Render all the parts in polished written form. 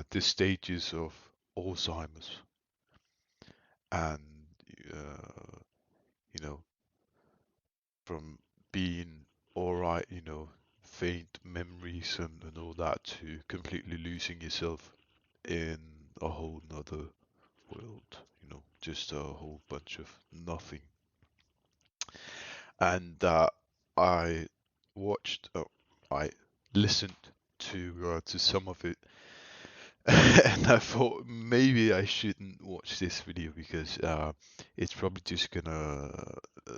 the stages of Alzheimer's, and uh, you know, from being all right, faint memories and all that, to completely losing yourself in a whole nother world, just a whole bunch of nothing. And I watched, I listened to some of it, and I thought maybe I shouldn't watch this video because it's probably just gonna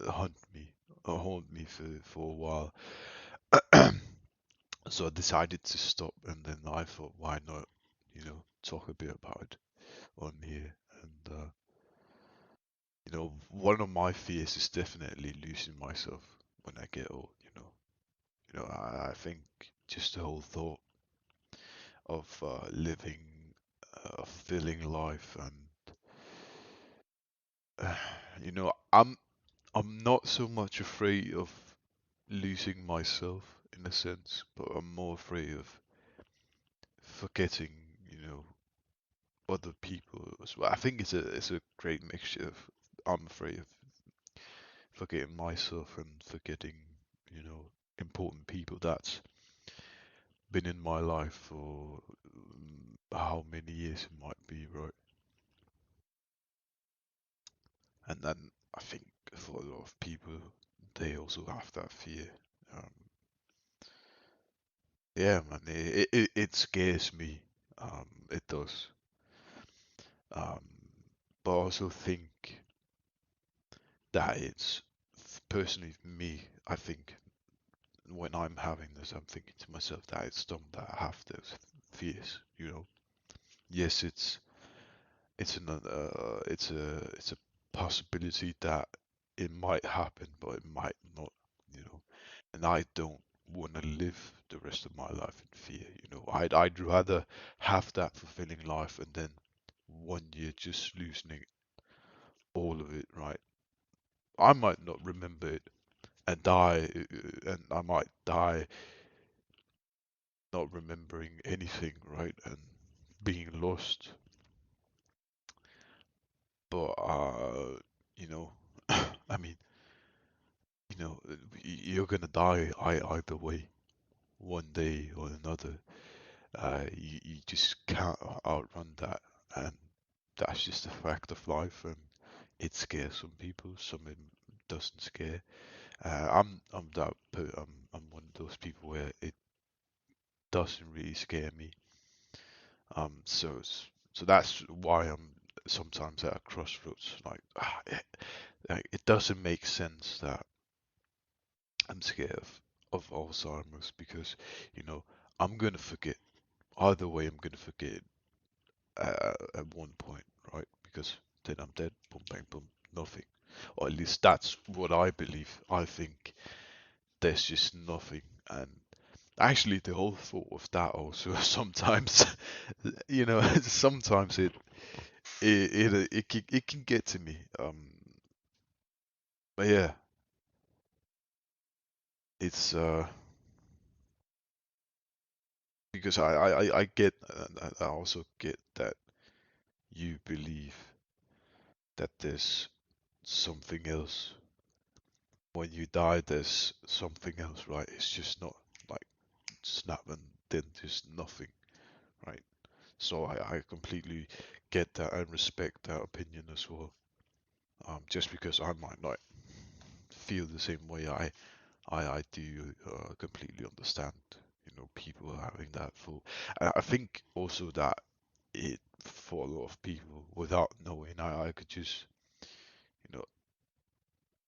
haunt me for a while. So I decided to stop, and then I thought, why not, talk a bit about it on here. And one of my fears is definitely losing myself when I get old. I think just the whole thought of living a fulfilling life, and uh, you know, I'm not so much afraid of losing myself in a sense, but I'm more afraid of forgetting, you know, other people as well. I think it's a great mixture of, I'm afraid of forgetting myself and forgetting, important people that's been in my life for how many years it might be, right? And then I think for a lot of people, they also have that fear. Um, yeah, man, it scares me. It does. Um, but I also think that it's personally me. I think when I'm having this, I'm thinking to myself that it's dumb that I have those fears. Yes, it's a possibility that it might happen, but it might not. You know, and I don't want to live the rest of my life in fear. I'd rather have that fulfilling life and then one year just losing all of it. Right? I might not remember it and die, and I might die not remembering anything, right? And being lost. But you know, I mean, you're gonna die either way, one day or another. You just can't outrun that, and that's just a fact of life. And it scares some people, some it doesn't scare. I'm one of those people where it doesn't really scare me. So that's why I'm sometimes at a crossroads. Like it doesn't make sense that I'm scared of Alzheimer's because, you know, I'm gonna forget. Either way, I'm gonna forget at one point, right? Because then I'm dead. Boom, bang, boom, nothing. Or at least that's what I believe. I think there's just nothing. And actually, the whole thought of that also sometimes, sometimes it can get to me. But yeah, it's because I get, I also get that you believe that there's something else. When you die, there's something else, right? It's just not like snap and then just nothing, right? So I completely get that and respect that opinion as well. Just because I might not feel the same way, I do completely understand, people having that thought. And I think also that it, for a lot of people, without knowing, I could just, you know,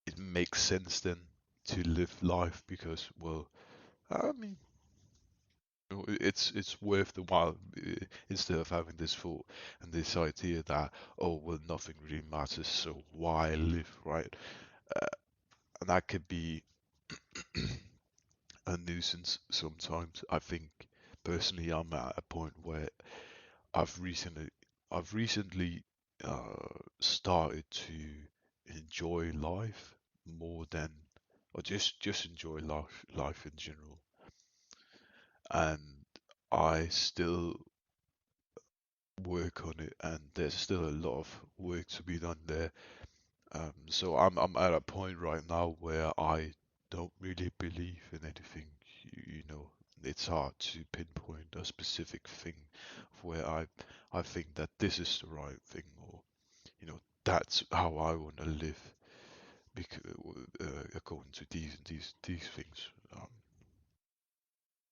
it makes sense then to live life because, well, I mean, it's worth the while, instead of having this thought and this idea that, oh well, nothing really matters, so why live, right? Uh, and that could be a nuisance sometimes. I think personally, I'm at a point where I've recently I've recently started to enjoy life more than, or just enjoy life in general. And I still work on it, and there's still a lot of work to be done there. So I'm at a point right now where I don't really believe in anything. You know, it's hard to pinpoint a specific thing where I think that this is the right thing, or you know, that's how I want to live. Because according to these things,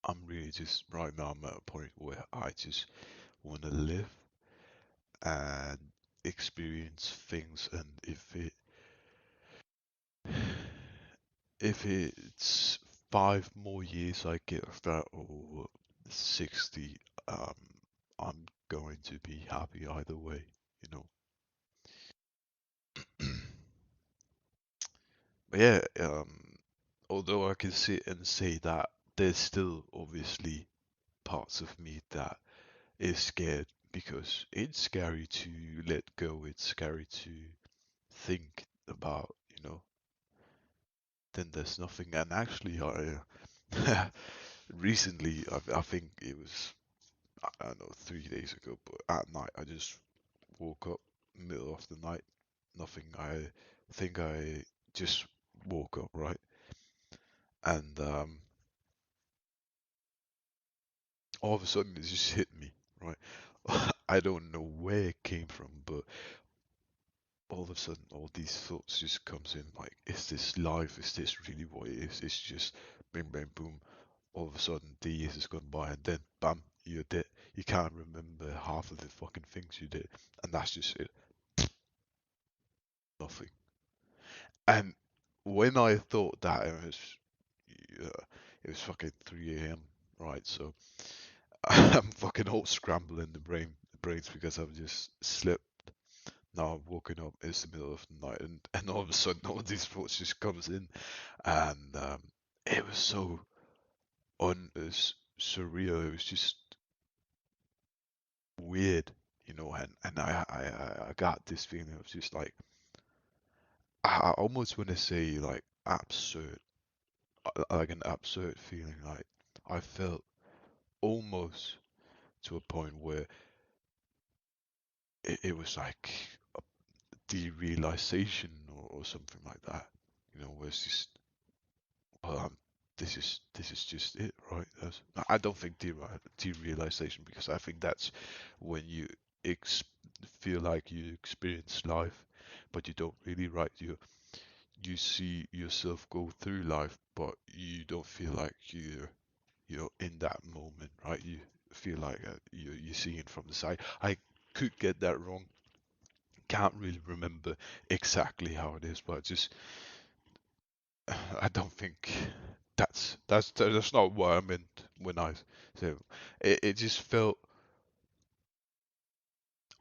I'm really just right now. I'm at a point where I just want to live and experience things, and if it's 5 more years I get of that, or 60, um, I'm going to be happy either way, you know. But yeah, although I can sit and say that there's still obviously parts of me that is scared, because it's scary to let go, it's scary to think about, then there's nothing. And actually, recently, I think it was, I don't know, 3 days ago, but at night I just woke up middle of the night, nothing. I think I just woke up, right? And all of a sudden it just hit me, right? I don't know where it came from, but all of a sudden all these thoughts just comes in, like, is this life? Is this really what it is? It's just bing bang boom. All of a sudden the years has gone by, and then bam, you're dead. You can't remember half of the fucking things you did, and that's just it. Nothing. And when I thought that, it was fucking 3 a.m. Right, so I'm fucking all scrambling the brains, because I've just slept. Now I'm waking up. It's the middle of the night, and all of a sudden all these thoughts just comes in, and it was so surreal. It was just weird, and I got this feeling of just like, I almost want to say like absurd, like an absurd feeling. Like I felt almost to a point where it was like a derealization, or something like that. Where it's just, well, this is just it, right? I don't think derealization, because I think that's when you ex feel like you experience life, but you don't really, right? You see yourself go through life, but you don't feel like you're in that moment, right? You feel like you're seeing from the side. I could get that wrong. Can't really remember exactly how it is, but just I don't think that's not what I meant when I said it just felt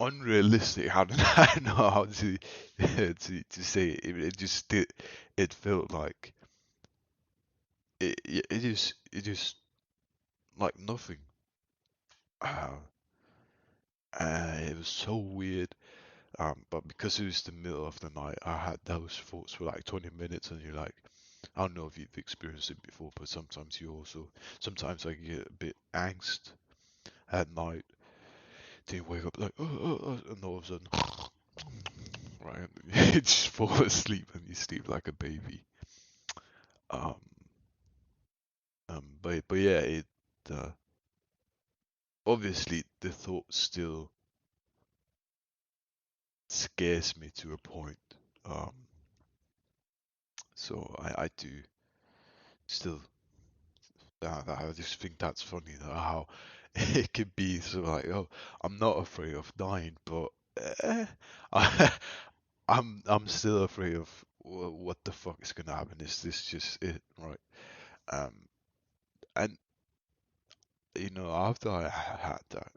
unrealistic. How did I know how to to say it? It just did. It felt like it just like nothing. Uh, it was so weird. But because it was the middle of the night, I had those thoughts for like 20 minutes, and you're like, I don't know if you've experienced it before, but sometimes I get a bit angst at night. Then you wake up like, and all of a sudden, right, you just fall asleep, and you sleep like a baby. Um, but yeah, uh, obviously the thought still scares me to a point. Um, so I do still. I just think that's funny, how it could be sort of like, oh, I'm not afraid of dying, but eh, I, I'm still afraid of what the fuck is gonna happen. Is this just it, right? Um, and after I had that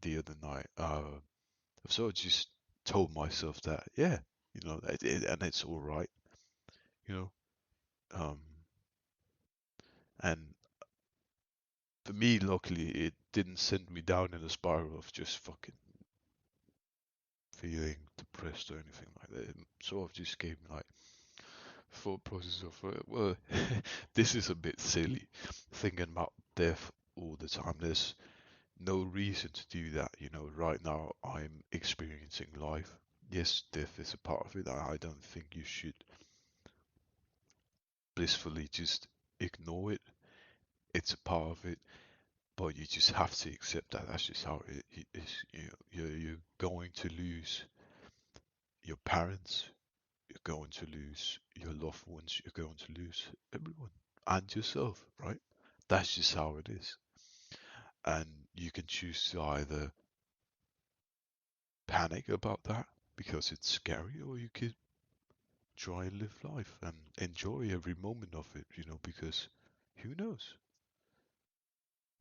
the other night, I've sort of just told myself that, yeah, and it's all right, you know. Um, and for me, luckily, it didn't send me down in a spiral of just fucking feeling depressed or anything like that. It sort of just gave me like thought process of, well, this is a bit silly, thinking about death all the time. no reason to do that. Right now I'm experiencing life. Yes, death is a part of it. I don't think you should blissfully just ignore it. It's a part of it, but you just have to accept that that's just how it is. You're going to lose your parents, you're going to lose your loved ones, you're going to lose everyone and yourself, right? That's just how it is. And you can choose to either panic about that because it's scary, or you could try and live life and enjoy every moment of it, because who knows?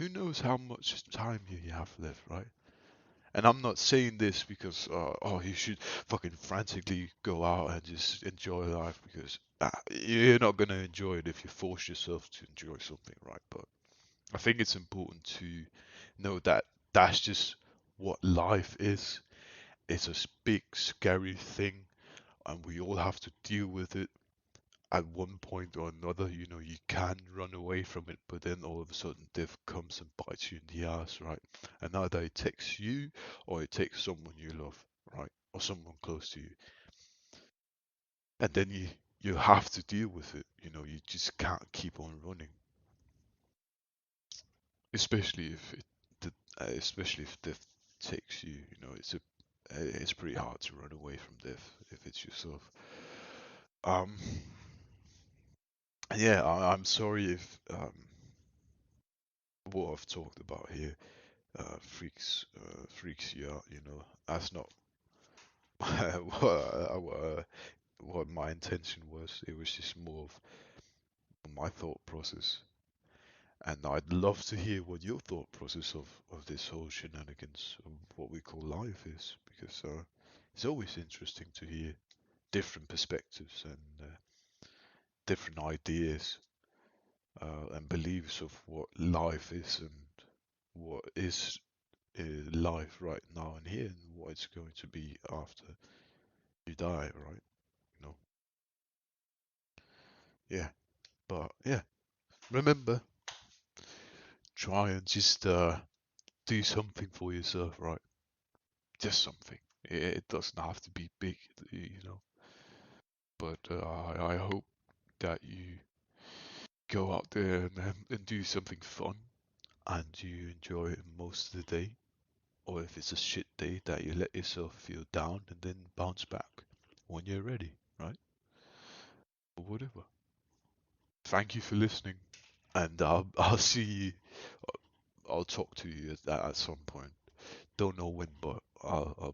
Who knows how much time you have left, right? And I'm not saying this because, oh, you should fucking frantically go out and just enjoy life because you're not going to enjoy it if you force yourself to enjoy something, right? But I think it's important to know that that's just what life is. It's a big, scary thing, and we all have to deal with it at one point or another. You can run away from it, but then all of a sudden death comes and bites you in the ass, right? And either it takes you or it takes someone you love, right? Or someone close to you. And then you have to deal with it. You just can't keep on running. Especially if especially if death takes you, it's pretty hard to run away from death if it's yourself. Um, yeah, I'm sorry if what I've talked about here freaks you out. That's not what my intention was. It was just more of my thought process, and I'd love to hear what your thought process of this whole shenanigans of what we call life is, because it's always interesting to hear different perspectives and different ideas and beliefs of what life is and what is life right now and here, and what it's going to be after you die, right? You know, yeah. But yeah, remember, try and just do something for yourself, right? Just something. It doesn't have to be big, you know. But I hope that you go out there and do something fun, and you enjoy it most of the day. Or if it's a shit day, that you let yourself feel down and then bounce back when you're ready, right? Or whatever. Thank you for listening, and I'll see you. I'll talk to you at some point. Don't know when, but I'll